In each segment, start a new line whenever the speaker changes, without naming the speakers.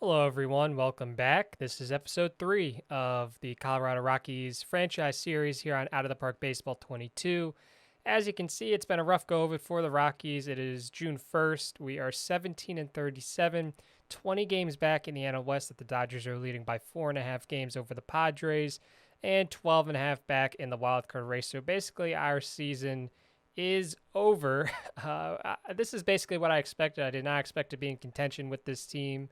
Hello, everyone. Welcome back. This is episode 3 of the Colorado Rockies franchise series here on Out of the Park Baseball 22. As you can see, it's been a rough go of it for the Rockies. It is June 1st. We are 17 and 37, 20 games back in the NL West that the Dodgers are leading by 4.5 games over the Padres, and 12.5 back in the wild card race. So basically, our season is over. This is basically what I expected. I did not expect to be in contention with this team.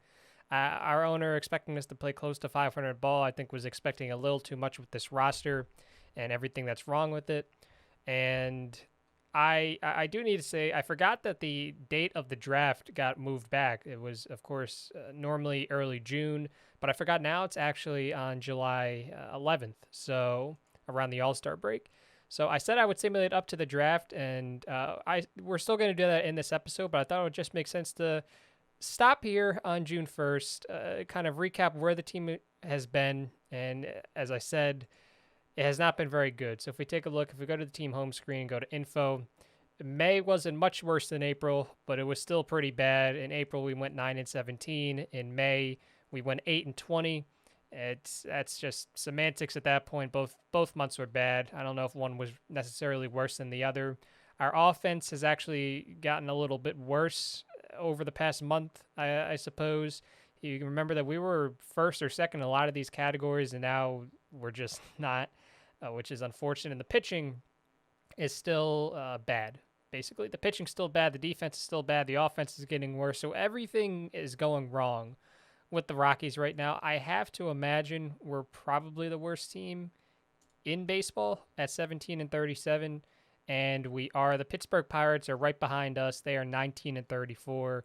Our owner, expecting us to play close to 500 ball, I think was expecting a little too much with this roster and everything that's wrong with it. And I do need to say, I forgot that the date of the draft got moved back. It was, of course, normally early June, but I forgot now it's actually on July 11th, so around the All-Star break. So I said I would simulate up to the draft, and we're still going to do that in this episode, but I thought it would just make sense to stop here on June 1st, kind of recap where the team has been. And as I said, it has not been very good. So if we take a look, if we go to the team home screen, go to info, May wasn't much worse than April, but it was still pretty bad. In April, we went 9 and 17. In May, we went 8 and 20. That's just semantics at that point. Both months were bad. I don't know if one was necessarily worse than the other. Our offense has actually gotten a little bit worse over the past month, I suppose. You can remember that we were first or second in a lot of these categories, and now we're just not, which is unfortunate. And the pitching is still bad. Basically, the pitching's still bad. The defense is still bad. The offense is getting worse. So everything is going wrong with the Rockies right now. I have to imagine we're probably the worst team in baseball at 17 and 37. And the Pittsburgh Pirates are right behind us. They are 19 and 34,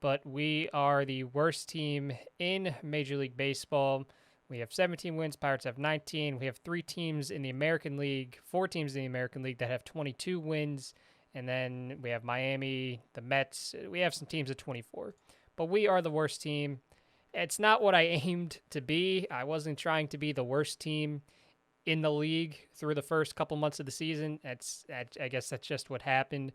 but we are the worst team in Major League Baseball. We have 17 wins. Pirates have 19. We have 4 teams in the American League that have 22 wins. And then we have Miami, the Mets. We have some teams at 24, but we are the worst team. It's not what I aimed to be. I wasn't trying to be the worst team in the league through the first couple months of the season. I guess that's just what happened.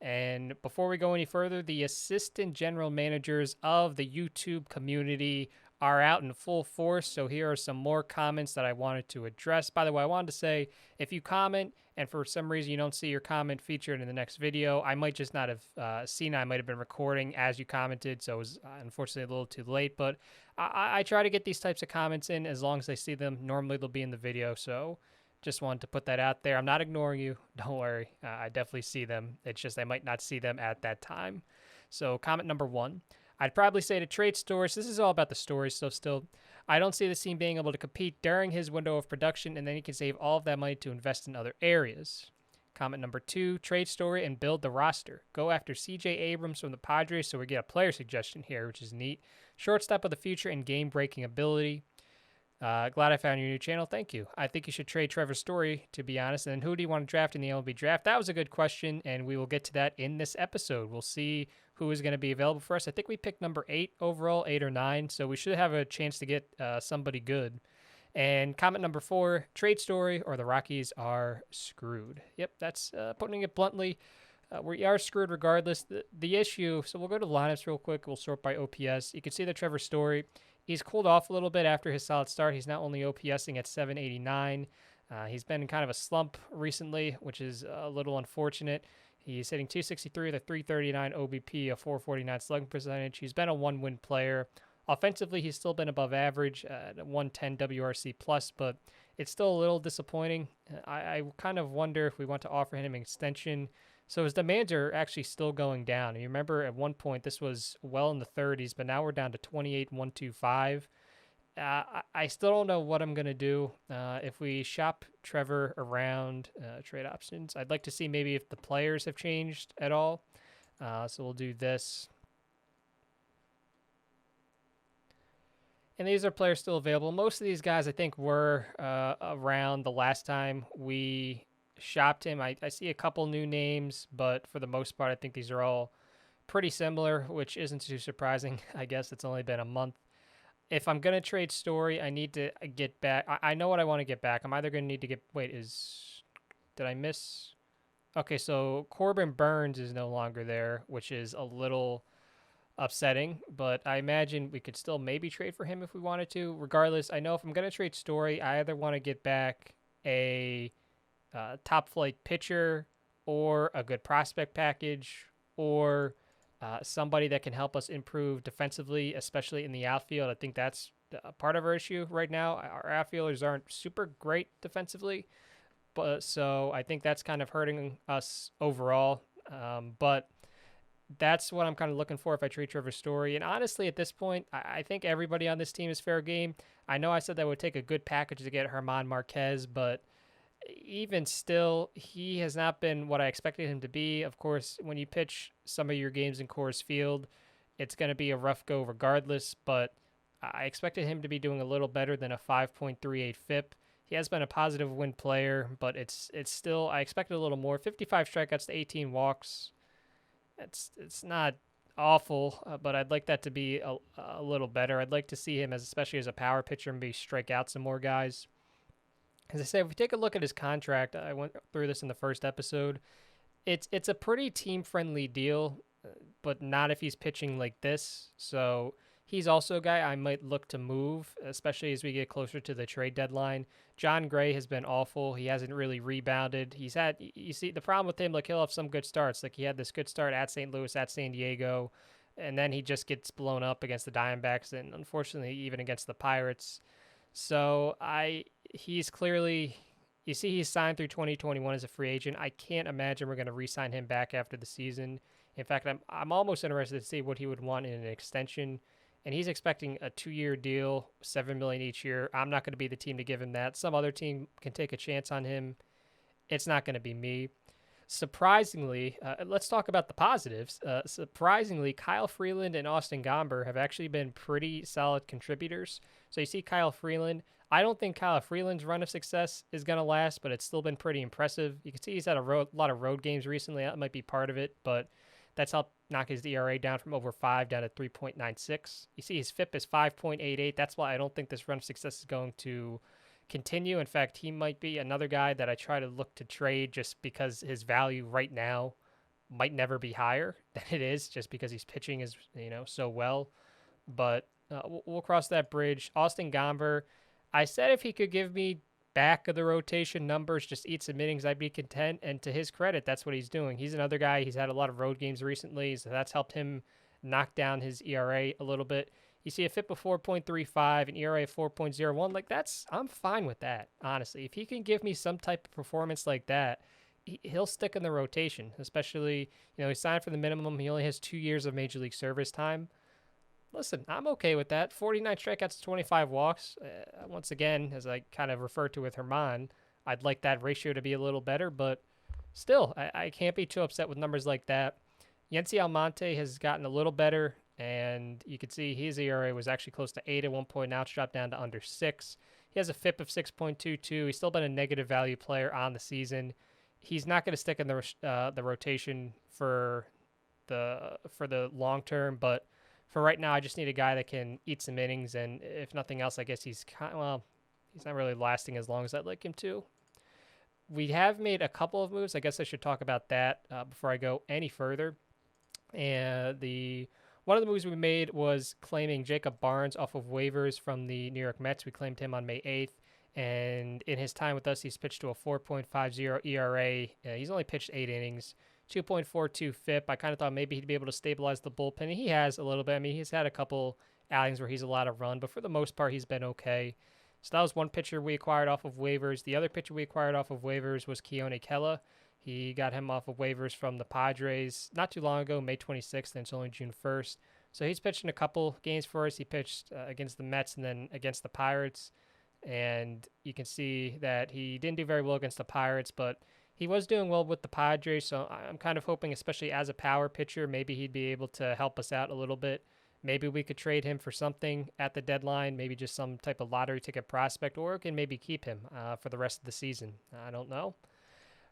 And before we go any further, the assistant general managers of the YouTube community are out in full force. So here are some more comments that I wanted to address. By the way, I wanted to say, if you comment and for some reason you don't see your comment featured in the next video, I might just not have seen it. I might have been recording as you commented, so it was unfortunately a little too late. But I try to get these types of comments in as long as I see them. Normally they'll be in the video, so just wanted to put that out there. I'm not ignoring you. Don't worry. I definitely see them. It's just I might not see them at that time. So comment number 1. I'd probably say to trade stories. This is all about the stories, so still, I don't see the team being able to compete during his window of production, and then he can save all of that money to invest in other areas. Comment number 2, trade story and build the roster. Go after C.J. Abrams from the Padres, so we get a player suggestion here, which is neat. Shortstop of the future and game-breaking ability. Glad I found your new channel. Thank you. I think you should trade Trevor Story, to be honest. And then who do you want to draft in the MLB draft? That was a good question, and we will get to that in this episode. We'll see who is going to be available for us. I think we picked number 8 overall, 8 or 9, so we should have a chance to get somebody good. And comment number 4, trade story or the Rockies are screwed. Yep, that's putting it bluntly. We are screwed regardless. The issue, so we'll go to lineups real quick. We'll sort by OPS. You can see that Trevor Story, he's cooled off a little bit after his solid start. He's now only OPSing at 789. He's been in kind of a slump recently, which is a little unfortunate. He's hitting 263 with a 339 OBP, a 449 slugging percentage. He's been a 1-win player. Offensively, he's still been above average at 110 WRC plus, but it's still a little disappointing. I kind of wonder if we want to offer him an extension. So his demands are actually still going down. And you remember at one point this was well in the 30s, but now we're down to 28,125. I still don't know what I'm going to do. If we shop Trevor around trade options, I'd like to see maybe if the players have changed at all. So we'll do this. And these are players still available. Most of these guys, I think, were around the last time we shopped him. I see a couple new names, but for the most part, I think these are all pretty similar, which isn't too surprising. I guess it's only been a month. If I'm going to trade Story, I need to get back. I know what I want to get back. I'm either going to need to get... Wait, did I miss? Okay, so Corbin Burns is no longer there, which is a little upsetting, but I imagine we could still maybe trade for him if we wanted to. Regardless, I know if I'm going to trade Story, I either want to get back a top flight pitcher or a good prospect package or somebody that can help us improve defensively, especially in the outfield. I think that's part of our issue right now. Our outfielders aren't super great defensively, but so I think that's kind of hurting us overall. But that's what I'm kind of looking for if I trade Trevor Story. And honestly, at this point, I think everybody on this team is fair game. I know I said that would take a good package to get Germán Marquez, but even still, he has not been what I expected him to be. Of course, when you pitch some of your games in Coors Field, it's going to be a rough go regardless, but I expected him to be doing a little better than a 5.38 FIP. He has been a positive win player, but it's still, I expected a little more. 55 strikeouts to 18 walks. It's not awful, but I'd like that to be a little better. I'd like to see him, especially as a power pitcher, and maybe strike out some more guys. As I say, if we take a look at his contract, I went through this in the first episode. It's a pretty team-friendly deal, but not if he's pitching like this. So he's also a guy I might look to move, especially as we get closer to the trade deadline. John Gray has been awful. He hasn't really rebounded. You see, the problem with him, like he'll have some good starts. Like he had this good start at St. Louis, at San Diego, and then he just gets blown up against the Diamondbacks and unfortunately even against the Pirates. So he's clearly, you see he's signed through 2021 as a free agent. I can't imagine we're going to re-sign him back after the season. In fact, I'm almost interested to see what he would want in an extension. And he's expecting a 2-year deal, $7 million each year. I'm not going to be the team to give him that. Some other team can take a chance on him. It's not going to be me. Surprisingly, let's talk about the positives. Surprisingly, Kyle Freeland and Austin Gomber have actually been pretty solid contributors. So you see Kyle Freeland. I don't think Kyle Freeland's run of success is going to last, but it's still been pretty impressive. You can see he's had a lot of road games recently. That might be part of it, but that's helped knock his ERA down from over 5 down to 3.96. You see his FIP is 5.88. That's why I don't think this run of success is going to continue. In fact, he might be another guy that I try to look to trade just because his value right now might never be higher than it is just because he's pitching so well. But we'll cross that bridge. Austin Gomber, I said if he could give me back of the rotation numbers, just eat some innings, I'd be content. And to his credit, that's what he's doing. He's another guy. He's had a lot of road games recently, so that's helped him knock down his ERA a little bit. You see a FIP of 4.35, an ERA of 4.01. Like I'm fine with that, honestly. If he can give me some type of performance like that, he'll stick in the rotation, especially, he signed for the minimum. He only has 2 years of Major League Service time. Listen, I'm okay with that. 49 strikeouts, 25 walks. Once again, as I kind of referred to with Germán, I'd like that ratio to be a little better, but still, I can't be too upset with numbers like that. Yency Almonte has gotten a little better, and you can see his ERA was actually close to 8 at one point. Now it's dropped down to under 6. He has a FIP of 6.22. He's still been a negative value player on the season. He's not going to stick in the rotation for the long term, but for right now, I just need a guy that can eat some innings, and if nothing else, I guess he's not really lasting as long as I'd like him to. We have made a couple of moves. I guess I should talk about that before I go any further. And one of the moves we made was claiming Jacob Barnes off of waivers from the New York Mets. We claimed him on May 8th, and in his time with us, he's pitched to a 4.50 ERA. He's only pitched 8 innings. 2.42 FIP. I kind of thought maybe he'd be able to stabilize the bullpen, and he has a little bit. I mean, he's had a couple outings where he's allowed a run, but for the most part, he's been okay. So that was one pitcher we acquired off of waivers. The other pitcher we acquired off of waivers was Keone Kela. He got him off of waivers from the Padres not too long ago, May 26th, and it's only June 1st. So he's pitched in a couple games for us. He pitched against the Mets and then against the Pirates, and you can see that he didn't do very well against the Pirates, but he was doing well with the Padres, so I'm kind of hoping, especially as a power pitcher, maybe he'd be able to help us out a little bit. Maybe we could trade him for something at the deadline, maybe just some type of lottery ticket prospect, or we can maybe keep him for the rest of the season. I don't know.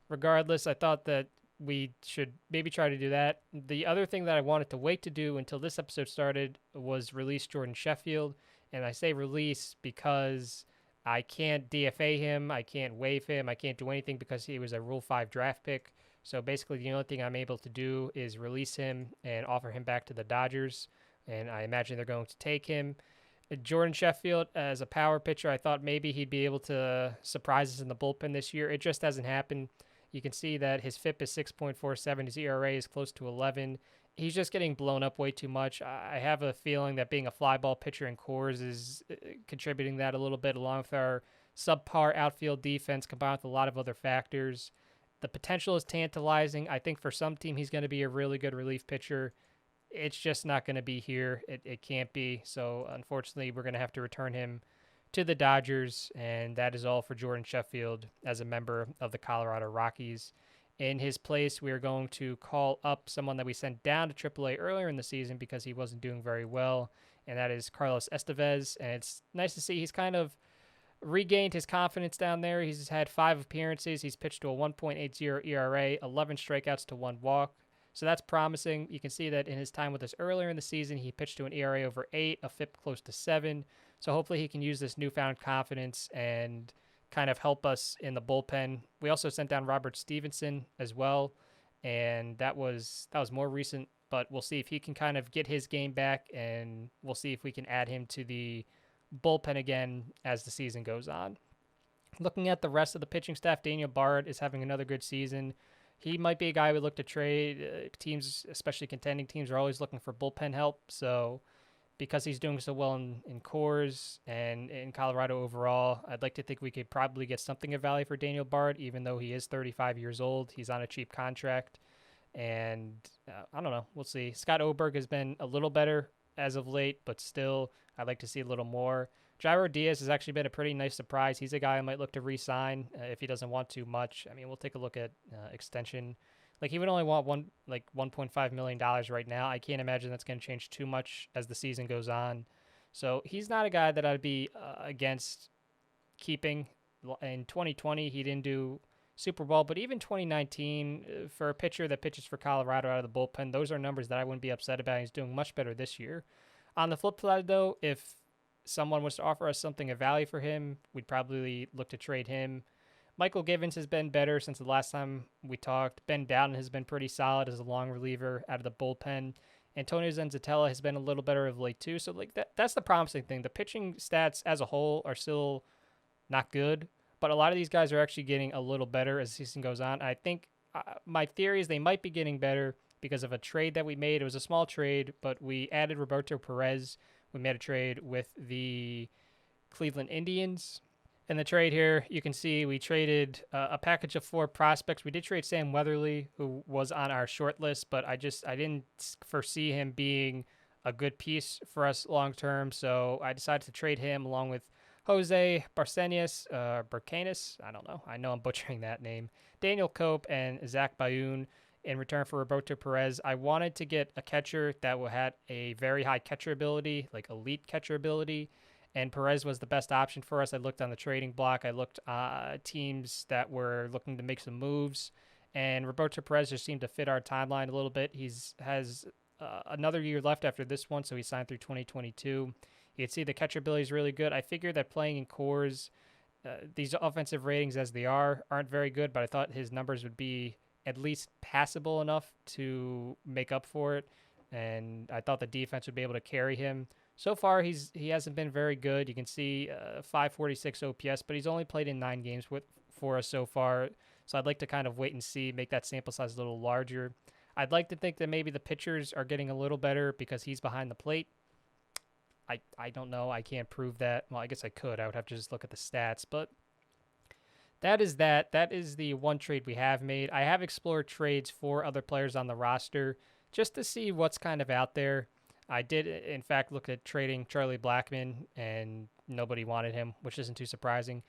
Regardless, I thought that we should maybe try to do that. The other thing that I wanted to wait to do until this episode started was release Jordan Sheffield, and I say release because I can't DFA him, I can't waive him, I can't do anything because he was a Rule 5 draft pick. So basically, the only thing I'm able to do is release him and offer him back to the Dodgers. And I imagine they're going to take him. Jordan Sheffield, as a power pitcher, I thought maybe he'd be able to surprise us in the bullpen this year. It just hasn't happened. You can see that his FIP is 6.47. His ERA is close to 11. He's just getting blown up way too much. I have a feeling that being a fly ball pitcher in Coors is contributing that a little bit, along with our subpar outfield defense combined with a lot of other factors. The potential is tantalizing. I think for some team he's going to be a really good relief pitcher. It's just not going to be here. It can't be. So unfortunately, we're going to have to return him to the Dodgers, and that is all for Jordan Sheffield as a member of the Colorado Rockies. In his place, we are going to call up someone that we sent down to AAA earlier in the season because he wasn't doing very well, and that is Carlos Estevez. And it's nice to see he's kind of regained his confidence down there. He's had 5 appearances. He's pitched to a 1.80 ERA, 11 strikeouts to 1 walk. So that's promising. You can see that in his time with us earlier in the season, he pitched to an ERA over 8, a FIP close to 7. So hopefully he can use this newfound confidence and kind of help us in the bullpen. We also sent down Robert Stevenson as well, and that was more recent, but we'll see if he can kind of get his game back, and we'll see if we can add him to the bullpen again as the season goes on. Looking at the rest of the pitching staff, Daniel Bullard is having another good season. He might be a guy we look to trade. Teams, especially contending teams, are always looking for bullpen help. So because he's doing so well in Coors and in Colorado overall, I'd like to think we could probably get something of value for Daniel Bullard, even though he is 35 years old. He's on a cheap contract. And I don't know. We'll see. Scott Oberg has been a little better as of late, but still, I'd like to see a little more. Jairo Diaz has actually been a pretty nice surprise. He's a guy I might look to re-sign if he doesn't want too much. I mean, we'll take a look at extension. Like, he would only want $1.5 million right now. I can't imagine that's going to change too much as the season goes on. So he's not a guy that I'd be against keeping. In 2020, he didn't do super well, but even 2019, for a pitcher that pitches for Colorado out of the bullpen, those are numbers that I wouldn't be upset about. He's doing much better this year. On the flip side, though, if someone was to offer us something of value for him, we'd probably look to trade him. Michael Givens has been better since the last time we talked. Ben Dowden has been pretty solid as a long reliever out of the bullpen. Antonio Zenzatella has been a little better of late too. So that's the promising thing. The pitching stats as a whole are still not good, but a lot of these guys are actually getting a little better as the season goes on. I think my theory is they might be getting better because of a trade that we made. It was a small trade, but we added Roberto Perez. We made a trade with the Cleveland Indians. In the trade here, you can see we traded a package of 4 prospects. We did trade Sam Weatherly, who was on our short list, but I didn't foresee him being a good piece for us long term. So I decided to trade him along with Jose Barcenas, Barcanis. I don't know. I know I'm butchering that name. Daniel Cope and Zach Bayoun in return for Roberto Perez. I wanted to get a catcher that had a very high catcher ability, like elite catcher ability, and Perez was the best option for us. I looked on the trading block. I looked teams that were looking to make some moves, and Roberto Perez just seemed to fit our timeline a little bit. Has another year left after this one, so he signed through 2022. You can see the catcher ability is really good. I figured that playing in Coors, these offensive ratings as they aren't very good, but I thought his numbers would be at least passable enough to make up for it, and I thought the defense would be able to carry him. So far, he hasn't been very good. You can see 546 OPS, but he's only played in 9 games for us so far, so I'd like to kind of wait and see, make that sample size a little larger. I'd like to think that maybe the pitchers are getting a little better because he's behind the plate. I don't know. I can't prove that. Well, I guess I could. I would have to just look at the stats, but that is that. That is the one trade we have made. I have explored trades for other players on the roster just to see what's kind of out there. I did, in fact, look at trading Charlie Blackmon, and nobody wanted him, which isn't too surprising.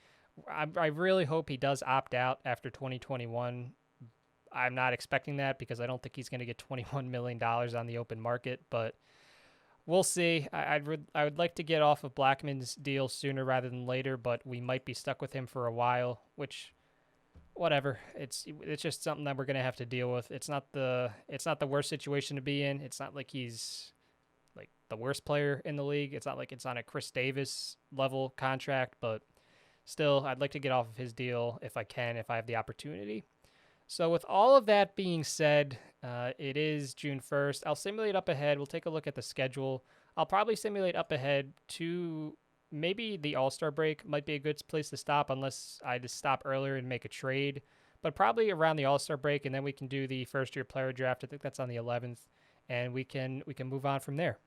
I really hope he does opt out after 2021. I'm not expecting that because I don't think he's going to get $21 million on the open market, but we'll see. I would like to get off of Blackmon's deal sooner rather than later, but we might be stuck with him for a while, which, whatever. It's just something that we're gonna have to deal with. It's not the worst situation to be in. It's not like he's like the worst player in the league. It's not like it's on a Chris Davis level contract, but still, I'd like to get off of his deal if I can, if I have the opportunity. So with all of that being said, it is June 1st. I'll simulate up ahead. We'll take a look at the schedule. I'll probably simulate up ahead to maybe the All-Star break might be a good place to stop unless I just stop earlier and make a trade. But probably around the All-Star break, and then we can do the first-year player draft. I think that's on the 11th, and we can move on from there.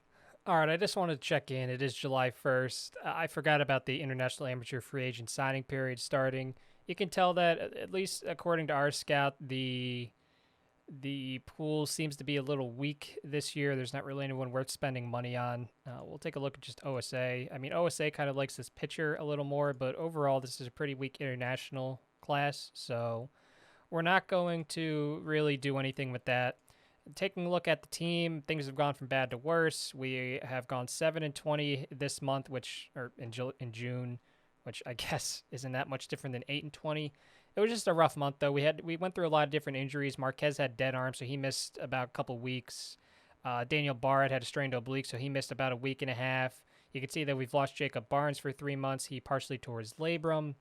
All right, I just wanted to check in. It is July 1st. I forgot about the International Amateur Free Agent signing period starting. You can tell that, at least according to our scout, the pool seems to be a little weak this year. There's not really anyone worth spending money on. We'll take a look at just OSA. I mean, OSA kind of likes this pitcher a little more, but overall, this is a pretty weak international class, so we're not going to really do anything with that. Taking a look at the team, things have gone from bad to worse. We have gone 7-20 this month, or in June, which I guess isn't that much different than 8-20. It was just a rough month though. We went through a lot of different injuries. Marquez had dead arm, so he missed about a couple weeks. Daniel Bullard had a strained oblique, so he missed about a week and a half. You can see that we've lost Jacob Barnes for 3 months. He partially tore his labrum.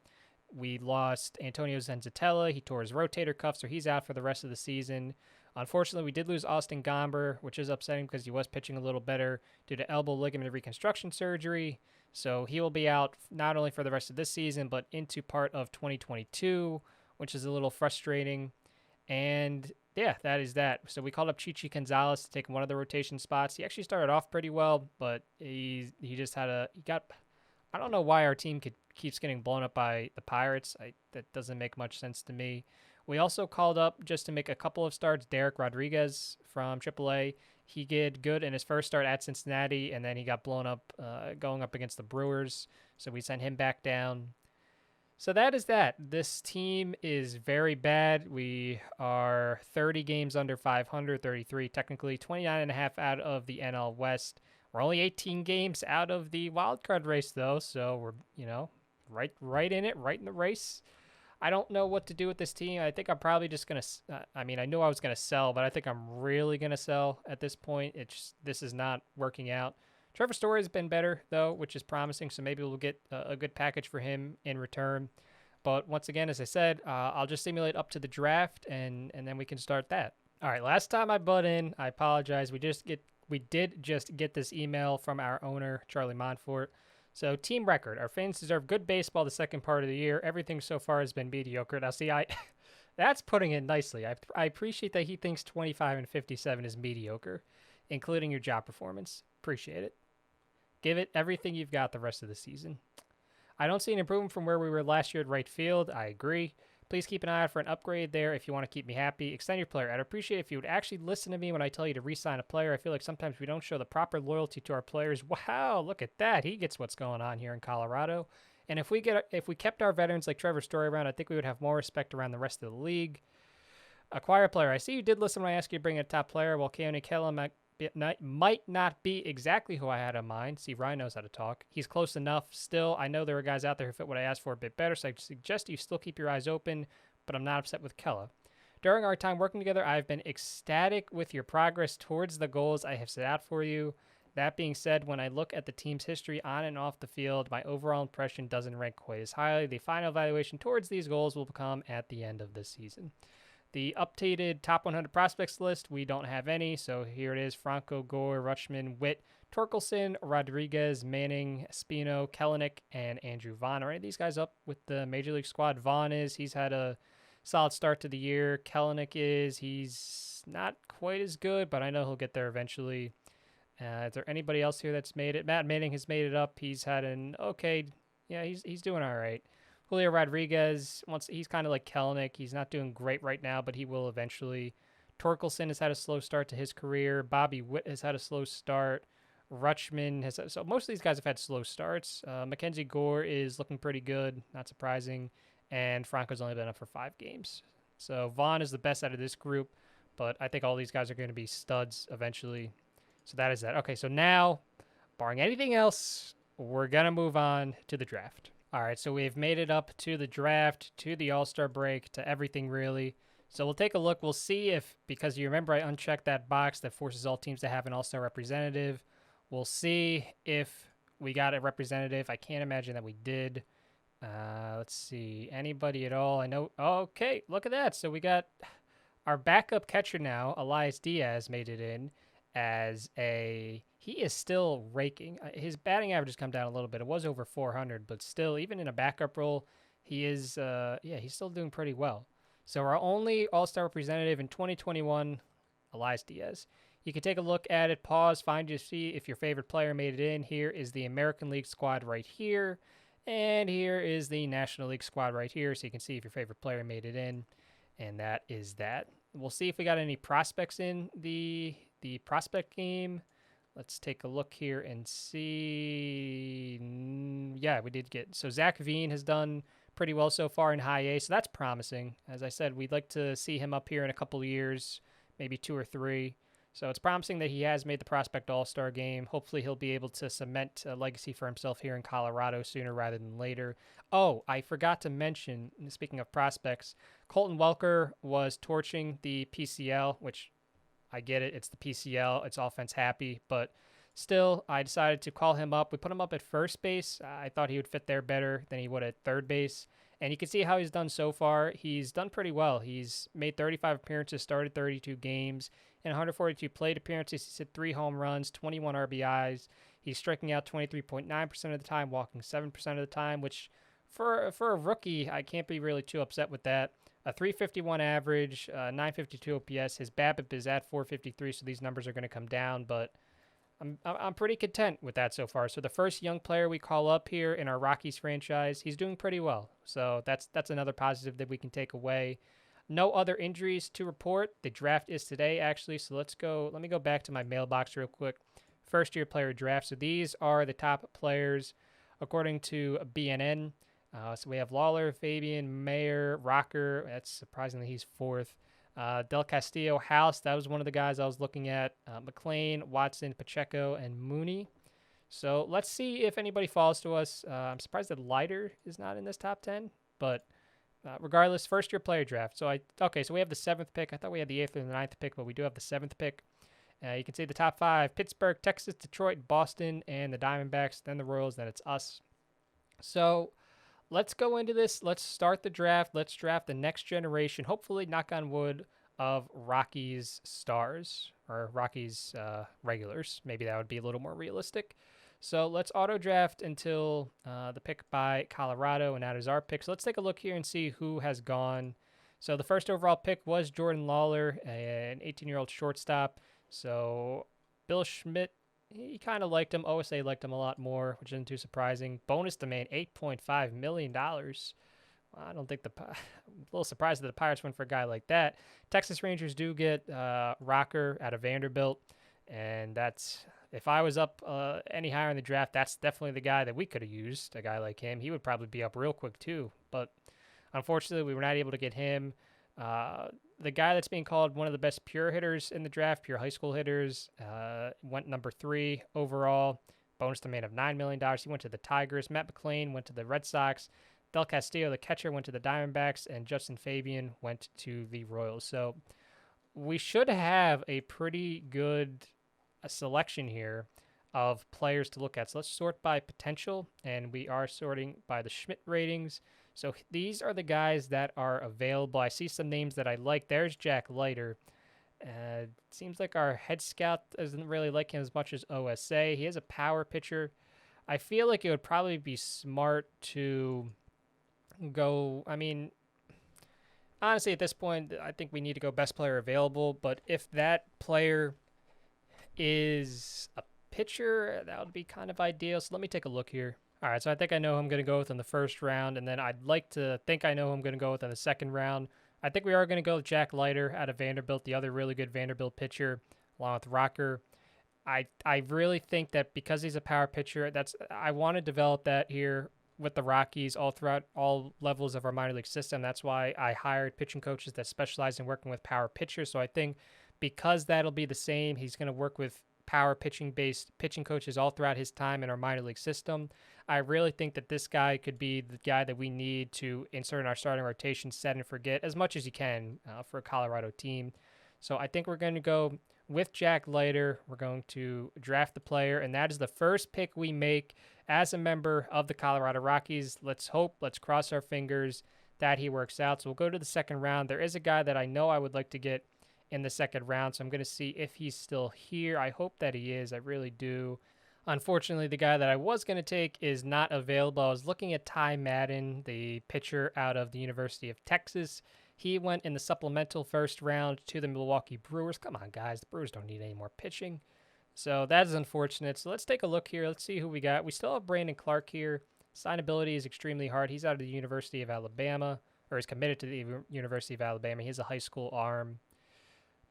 We lost Antonio Zenzatella. He tore his rotator cuff, so he's out for the rest of the season. Unfortunately, we did lose Austin Gomber, which is upsetting because he was pitching a little better due to elbow ligament reconstruction surgery. So he will be out not only for the rest of this season, but into part of 2022, which is a little frustrating. And yeah, that is that. So we called up Chichi Gonzalez to take one of the rotation spots. He actually started off pretty well, but he just I don't know why our team keeps getting blown up by the Pirates. That doesn't make much sense to me. We also called up, just to make a couple of starts, Derrick Rodriguez from AAA. He did good in his first start at Cincinnati, and then he got blown up going up against the Brewers. So we sent him back down. So that is that. This team is very bad. We are 30 games under 500, 33 technically, 29 and a half out of the NL West. We're only 18 games out of the wild card race, though, so we're, right in it, right in the race. I don't know what to do with this team. I think I'm probably just going to, I knew I was going to sell, but I think I'm really going to sell at this point. This is not working out. Trevor Story has been better, though, which is promising, so maybe we'll get a good package for him in return. But once again, as I said, I'll just simulate up to the draft, and then we can start that. All right, last time I butt in, I apologize. We did just get this email from our owner, Charlie Montfort. So, team record. Our fans deserve good baseball the second part of the year. Everything so far has been mediocre. Now, see, that's putting it nicely. I appreciate that he thinks 25-57 is mediocre, including your job performance. Appreciate it. Give it everything you've got the rest of the season. I don't see an improvement from where we were last year at right field. I agree. Please keep an eye out for an upgrade there if you want to keep me happy. Extend your player. I'd appreciate it if you would actually listen to me when I tell you to re-sign a player. I feel like sometimes we don't show the proper loyalty to our players. Wow, look at that. He gets what's going on here in Colorado. And if we kept our veterans like Trevor Story around, I think we would have more respect around the rest of the league. Acquire a player. I see you did listen when I asked you to bring in a top player. While Keone Kela might not be exactly who I had in mind. See, Ryan knows how to talk. He's close enough. Still, I know there are guys out there who fit what I asked for a bit better, so I suggest you still keep your eyes open, but I'm not upset with Kela. During our time working together, I've been ecstatic with your progress towards the goals I have set out for you. That being said, when I look at the team's history on and off the field, my overall impression doesn't rank quite as highly. The final evaluation towards these goals will come at the end of the season. The updated top 100 prospects list, we don't have any, so here it is. Franco, Gore, Rutschman, Witt, Torkelson, Rodriguez, Manning, Espino, Kellenic, and Andrew Vaughn. Are any of these guys up with the Major League squad? Vaughn is. He's had a solid start to the year. Kellenic is. He's not quite as good, but I know he'll get there eventually. Is there anybody else here that's made it? Matt Manning has made it up. He's had an okay, yeah, he's doing all right. Julio Rodriguez, he's kind of like Kellenic. He's not doing great right now, but he will eventually. Torkelson has had a slow start to his career. Bobby Witt has had a slow start. Rutschman has, so most of these guys have had slow starts. Mackenzie Gore is looking pretty good, not surprising. And Franco's only been up for 5 games. So Vaughn is the best out of this group, but I think all these guys are going to be studs eventually. So that is that. Okay, so now, barring anything else, we're going to move on to the draft. All right, so we've made it up to the draft, to the All-Star break, to everything really. So we'll take a look. We'll see if, because you remember I unchecked that box that forces all teams to have an All-Star representative. We'll see if we got a representative. I can't imagine that we did. Let's see. Anybody at all? I know. Okay, look at that. So we got our backup catcher now, Elias Diaz, made it in as a. He is still raking. His batting average has come down a little bit. It was over 400, but still, even in a backup role, he is. He's still doing pretty well. So our only All-Star representative in 2021, Elias Diaz. You can take a look at it, pause, find your see if your favorite player made it in. Here is the American League squad right here. And here is the National League squad right here, so you can see if your favorite player made it in. And that is that. We'll see if we got any prospects in the prospect game. Let's take a look here and see. Yeah, we did get. So Zach Veen has done pretty well so far in high A, so that's promising. As I said, we'd like to see him up here in a couple of years, maybe 2 or 3. So it's promising that he has made the Prospect All-Star game. Hopefully he'll be able to cement a legacy for himself here in Colorado sooner rather than later. Oh, I forgot to mention, speaking of prospects, Colton Welker was torching the PCL, which I get it. It's the PCL. It's offense happy. But still, I decided to call him up. We put him up at first base. I thought he would fit there better than he would at third base. And you can see how he's done so far. He's done pretty well. He's made 35 appearances, started 32 games. In 142 plate appearances, he's hit 3 home runs, 21 RBIs. He's striking out 23.9% of the time, walking 7% of the time, which for a rookie, I can't be really too upset with that. A 351 average, 952 OPS. His BABIP is at 453, so these numbers are going to come down, but I'm pretty content with that so far. So the first young player we call up here in our Rockies franchise, he's doing pretty well. So that's another positive that we can take away. No other injuries to report. The draft is today, actually. So let me go back to my mailbox real quick. First year player draft. So these are the top players according to BNN. So we have Lawler, Fabian, Mayer, Rocker. That's surprisingly he's 4th. Del Castillo, House. That was one of the guys I was looking at. McLean, Watson, Pacheco, and Mooney. So let's see if anybody falls to us. I'm surprised that Leiter is not in this top 10, but regardless, first year player draft. So so we have the 7th pick. I thought we had the 8th or the 9th pick, but we do have the 7th pick. You can see the top 5: Pittsburgh, Texas, Detroit, Boston, and the Diamondbacks. Then the Royals. Then it's us. So let's go into this. Let's start the draft. Let's draft the next generation, hopefully, knock on wood, of Rockies stars or Rockies regulars. Maybe that would be a little more realistic. So let's auto draft until the pick by Colorado, and that is our pick. So let's take a look here and see who has gone. So the first overall pick was Jordan Lawler, an 18-year-old shortstop. So Bill Schmidt, he kind of liked him. OSA liked him a lot more, which isn't too surprising. Bonus demand, $8.5 million. I don't think I'm a little surprised that the Pirates went for a guy like that. Texas Rangers do get Rocker out of Vanderbilt, and that's, if I was up any higher in the draft, that's definitely the guy that we could have used, a guy like him. He would probably be up real quick too, but unfortunately we were not able to get him. The guy that's being called one of the best pure hitters in the draft, pure high school hitters, went number 3 overall. Bonus demand of $9 million. He went to the Tigers. Matt McLean went to the Red Sox. Del Castillo, the catcher, went to the Diamondbacks, and Justin Fabian went to the Royals. So we should have a pretty good selection here of players to look at. So let's sort by potential, and we are sorting by the Schmidt ratings. So these are the guys that are available. I see some names that I like. There's Jack Leiter. Seems like our head scout doesn't really like him as much as OSA. He is a power pitcher. I feel like it would probably be smart to go, honestly, at this point, I think we need to go best player available. But if that player is a pitcher, that would be kind of ideal. So let me take a look here. All right, so I think I know who I'm going to go with in the first round, and then I'd like to think I know who I'm going to go with in the second round. I think we are going to go with Jack Leiter out of Vanderbilt, the other really good Vanderbilt pitcher, along with Rocker. I really think that because he's a power pitcher, I want to develop that here with the Rockies all throughout all levels of our minor league system. That's why I hired pitching coaches that specialize in working with power pitchers. So I think because that'll be the same, he's going to work with power pitching-based pitching coaches all throughout his time in our minor league system. I really think that this guy could be the guy that we need to insert in our starting rotation, set and forget as much as you can for a Colorado team. So I think we're going to go with Jack Leiter. We're going to draft the player, and that is the first pick we make as a member of the Colorado Rockies. Let's cross our fingers that he works out. So we'll go to the second round. There is a guy that I know I would like to get in the second round, so I'm going to see if he's still here. I hope that he is. I really do. Unfortunately, the guy that I was going to take is not available. I was looking at Ty Madden, the pitcher out of the University of Texas. He went in the supplemental first round to the Milwaukee Brewers. Come on, guys. The Brewers don't need any more pitching. So that is unfortunate. So let's take a look here. Let's see who we got. We still have Brandon Clark here. Signability is extremely hard. He's out of the University of Alabama, or is committed to the University of Alabama. He has a high school arm.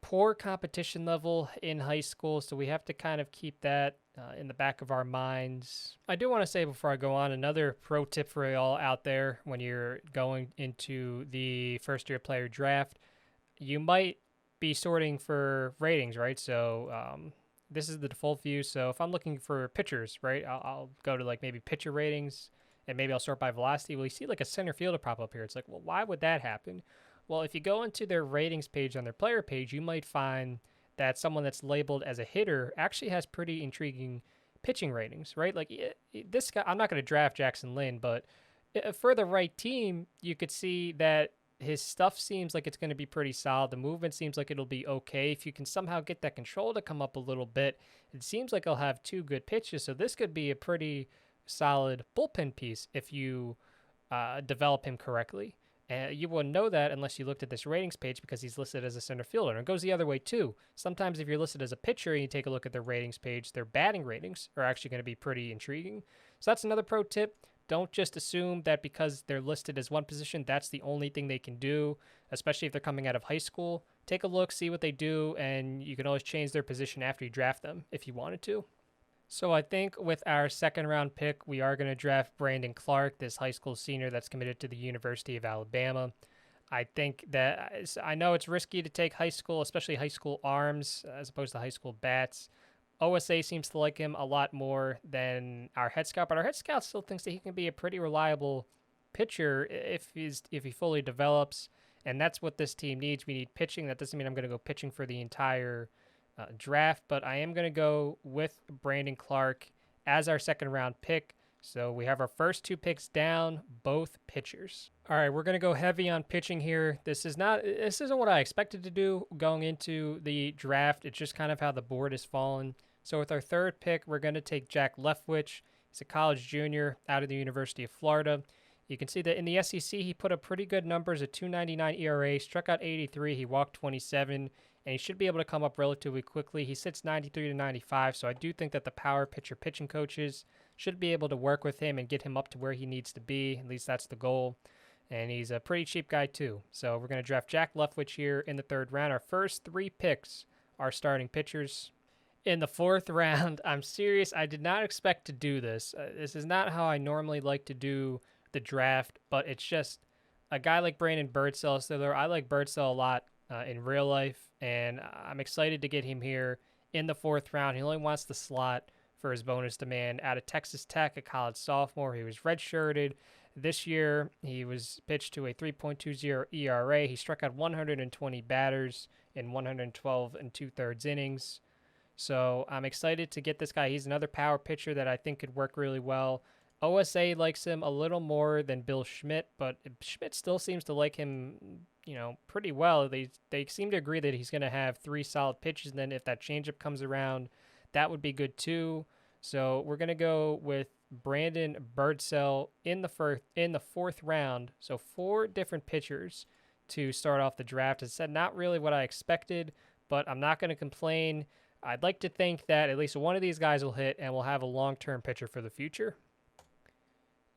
Poor competition level in high school, so we have to kind of keep that in the back of our minds. I do want to say before I go on, another pro tip for y'all out there when you're going into the first-year player draft, you might be sorting for ratings, right? So this is the default view. So if I'm looking for pitchers, right, I'll go to like maybe pitcher ratings, and maybe I'll sort by velocity. Well, you see like a center fielder pop up here. It's like, well, why would that happen? Well, if you go into their ratings page on their player page, you might find that someone that's labeled as a hitter actually has pretty intriguing pitching ratings, right? Like this guy, I'm not going to draft Jackson Lynn, but for the right team, you could see that his stuff seems like it's going to be pretty solid. The movement seems like it'll be okay. If you can somehow get that control to come up a little bit, it seems like he'll have two good pitches. So this could be a pretty solid bullpen piece if you develop him correctly. And you wouldn't know that unless you looked at this ratings page because he's listed as a center fielder. And it goes the other way too. Sometimes if you're listed as a pitcher and you take a look at their ratings page, their batting ratings are actually going to be pretty intriguing. So that's another pro tip. Don't just assume that because they're listed as one position, that's the only thing they can do, especially if they're coming out of high school. Take a look, see what they do, and you can always change their position after you draft them if you wanted to. So I think with our second round pick, we are going to draft Brandon Clark, this high school senior that's committed to the University of Alabama. I think that I know it's risky to take high school, especially high school arms, as opposed to high school bats. OSA seems to like him a lot more than our head scout, but our head scout still thinks that he can be a pretty reliable pitcher if he fully develops, and that's what this team needs. We need pitching. That doesn't mean I'm going to go pitching for the entire draft, but I am going to go with Brandon Clark as our second round pick. So we have our first two picks down, both pitchers. All right, we're going to go heavy on pitching here. This isn't what I expected to do going into the draft. It's just kind of how the board has fallen. So with our third pick, we're going to take Jack Leftwich. He's a college junior out of the University of Florida. You can see that in the SEC, he put up pretty good numbers, a 2.99 ERA, struck out 83, he walked 27, and he should be able to come up relatively quickly. He sits 93 to 95, so I do think that the power pitcher pitching coaches should be able to work with him and get him up to where he needs to be. At least that's the goal. And he's a pretty cheap guy too. So we're going to draft Jack Leftwich here in the third round. Our first three picks are starting pitchers. In the fourth round, I'm serious. I did not expect to do this. This is not how I normally like to do the draft, but it's just a guy like Brandon Birdsell. So I like Birdsell a lot in real life, and I'm excited to get him here in the fourth round. He only wants the slot for his bonus demand. Out of Texas Tech, a college sophomore. He was redshirted. This year, he was pitched to a 3.20 ERA. He struck out 120 batters in 112 and two-thirds innings. So I'm excited to get this guy. He's another power pitcher that I think could work really well. OSA likes him a little more than Bill Schmidt, but Schmidt still seems to like him, pretty well. They seem to agree that he's going to have three solid pitches, and then if that changeup comes around, that would be good too. So we're going to go with Brandon Birdsell in the fourth round. So four different pitchers to start off the draft. As I said, not really what I expected, but I'm not going to complain. I'd like to think that at least one of these guys will hit and we'll have a long-term pitcher for the future.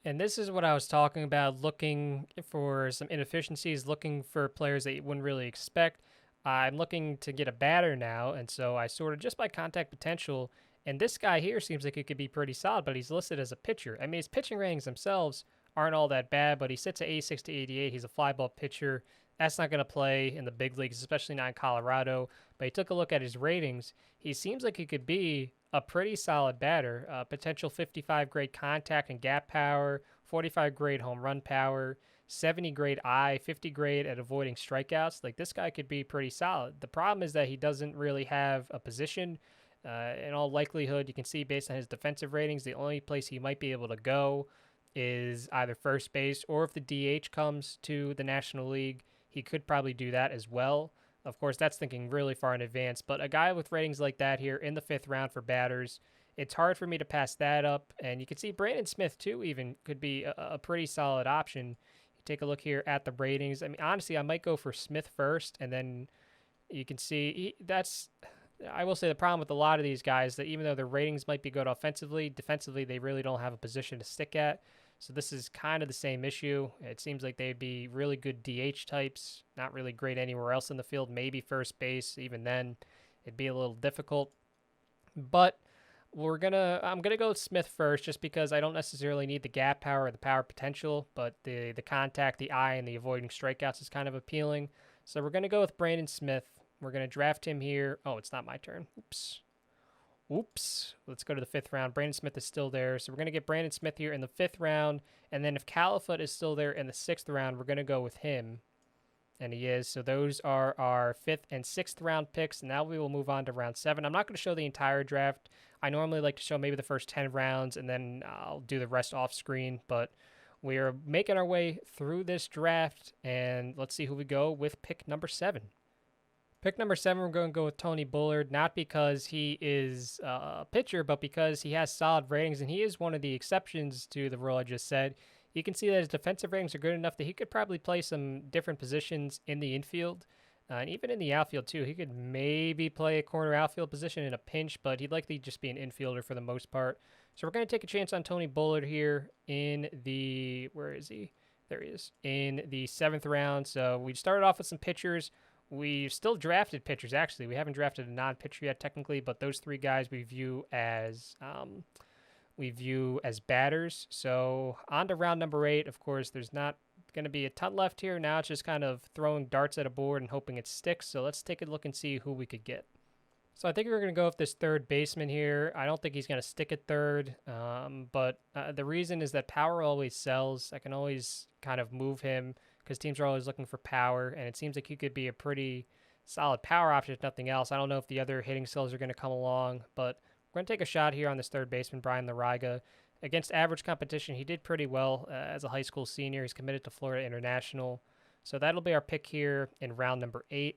And this is what I was talking about, looking for some inefficiencies, looking for players that you wouldn't really expect. I'm looking to get a batter now, and so I sorted just by contact potential, and this guy here seems like he could be pretty solid, but he's listed as a pitcher. I mean, his pitching ratings themselves aren't all that bad, but he sits at 86 to 88. He's a fly ball pitcher. That's not going to play in the big leagues, especially not in Colorado. But he took a look at his ratings. He seems like he could be a pretty solid batter. Potential 55 grade contact and gap power, 45 grade home run power, 70 grade eye, 50 grade at avoiding strikeouts. Like, this guy could be pretty solid. The problem is that he doesn't really have a position. In all likelihood, you can see based on his defensive ratings, the only place he might be able to go is either first base, or if the DH comes to the National League, he could probably do that as well. Of course, that's thinking really far in advance, but a guy with ratings like that here in the 5th round for batters, it's hard for me to pass that up. And you can see Brandon Smith, too, even could be a pretty solid option. You take a look here at the ratings. I mean, honestly, I might go for Smith first, and then you can see I will say the problem with a lot of these guys that even though their ratings might be good offensively, defensively, they really don't have a position to stick at. So this is kind of the same issue. It seems like they'd be really good DH types, not really great anywhere else in the field, maybe first base. Even then, it'd be a little difficult. But I'm gonna go with Smith first, just because I don't necessarily need the gap power or the power potential, but the contact, the eye, and the avoiding strikeouts is kind of appealing. So we're gonna go with Brandon Smith. We're gonna draft him here. Oh, it's not my turn. Oops. Let's go to the 5th round. Brandon Smith is still there. So we're going to get Brandon Smith here in the 5th round. And then if Califoot is still there in the 6th round, we're going to go with him. And he is. So those are our 5th and 6th round picks. Now we will move on to round 7. I'm not going to show the entire draft. I normally like to show maybe the first 10 rounds, and then I'll do the rest off screen. But we are making our way through this draft. And let's see who we go with pick number 7. Pick number 7, we're going to go with Tony Bullard, not because he is a pitcher, but because he has solid ratings, and he is one of the exceptions to the rule I just said. You can see that his defensive ratings are good enough that he could probably play some different positions in the infield, and even in the outfield, too. He could maybe play a corner outfield position in a pinch, but he'd likely just be an infielder for the most part. So we're going to take a chance on Tony Bullard here in the, where is he? There he is, in the 7th round. So we started off with some pitchers. We still drafted pitchers, actually. We haven't drafted a non-pitcher yet, technically, but those 3 guys we view as batters. So on to round number 8. Of course, there's not going to be a ton left here. Now it's just kind of throwing darts at a board and hoping it sticks. So let's take a look and see who we could get. So I think we're going to go with this 3rd baseman here. I don't think he's going to stick at 3rd, but the reason is that power always sells. I can always kind of move him, because teams are always looking for power, and it seems like he could be a pretty solid power option if nothing else. I don't know if the other hitting skills are going to come along, but we're going to take a shot here on this 3rd baseman, Brian Lariga. Against average competition, he did pretty well as a high school senior. He's committed to Florida International. So that'll be our pick here in round number 8.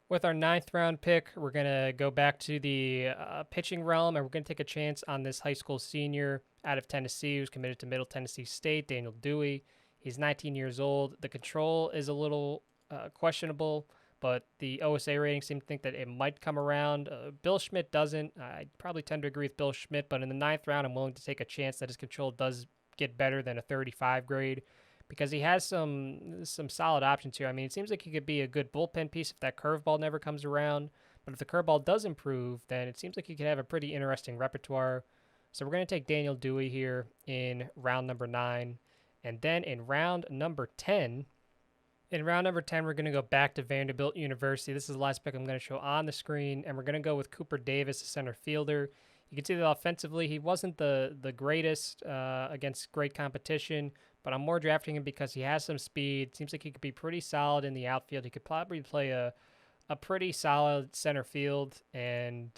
With our 9th round pick, we're going to go back to the pitching realm, and we're going to take a chance on this high school senior out of Tennessee who's committed to Middle Tennessee State, Daniel Dewey. He's 19 years old. The control is a little questionable, but the OSA ratings seem to think that it might come around. Bill Schmidt doesn't. I probably tend to agree with Bill Schmidt, but in the 9th round, I'm willing to take a chance that his control does get better than a 35 grade, because he has some solid options here. I mean, it seems like he could be a good bullpen piece if that curveball never comes around, but if the curveball does improve, then it seems like he could have a pretty interesting repertoire. So we're going to take Daniel Dewey here in round number 9. And then in round number 10, we're going to go back to Vanderbilt University. This is the last pick I'm going to show on the screen, and we're going to go with Cooper Davis, a center fielder. You can see that offensively, he wasn't the greatest against great competition, but I'm more drafting him because he has some speed. Seems like he could be pretty solid in the outfield. He could probably play a pretty solid center field, and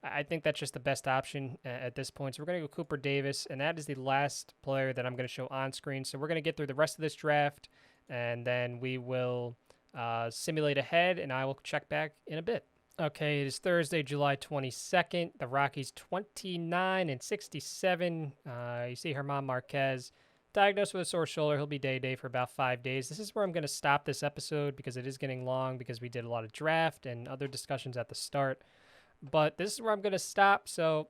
I think that's just the best option at this point. So we're going to go Cooper Davis, and that is the last player that I'm going to show on screen. So we're going to get through the rest of this draft, and then we will simulate ahead, and I will check back in a bit. Okay, it is Thursday, July 22nd. The Rockies 29-67. You see German Marquez diagnosed with a sore shoulder. He'll be day-to-day for about 5 days. This is where I'm going to stop this episode because it is getting long because we did a lot of draft and other discussions at the start. But this is where I'm going to stop. So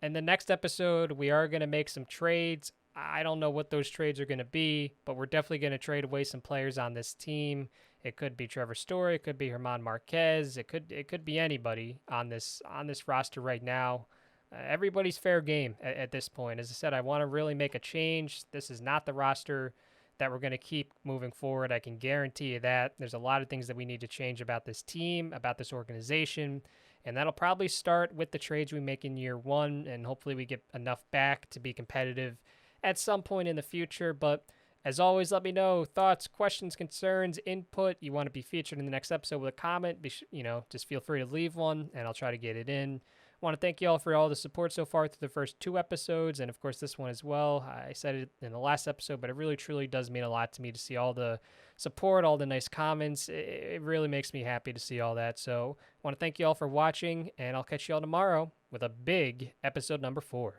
in the next episode, we are going to make some trades. I don't know what those trades are going to be, but we're definitely going to trade away some players on this team. It could be Trevor Story. It could be German Marquez. It could be anybody on this roster right now. Everybody's fair game at this point. As I said, I want to really make a change. This is not the roster that we're going to keep moving forward. I can guarantee you that. There's a lot of things that we need to change about this team, about this organization. And that'll probably start with the trades we make in year 1, and hopefully we get enough back to be competitive at some point in the future. But as always, let me know thoughts, questions, concerns, input. You want to be featured in the next episode with a comment, just feel free to leave one, and I'll try to get it in. want to thank you all for all the support so far through the first 2 episodes, and of course this one as well. I said it in the last episode, but it really truly does mean a lot to me to see all the support, all the nice comments. It really makes me happy to see all that. So I want to thank you all for watching, and I'll catch you all tomorrow with a big episode number 4.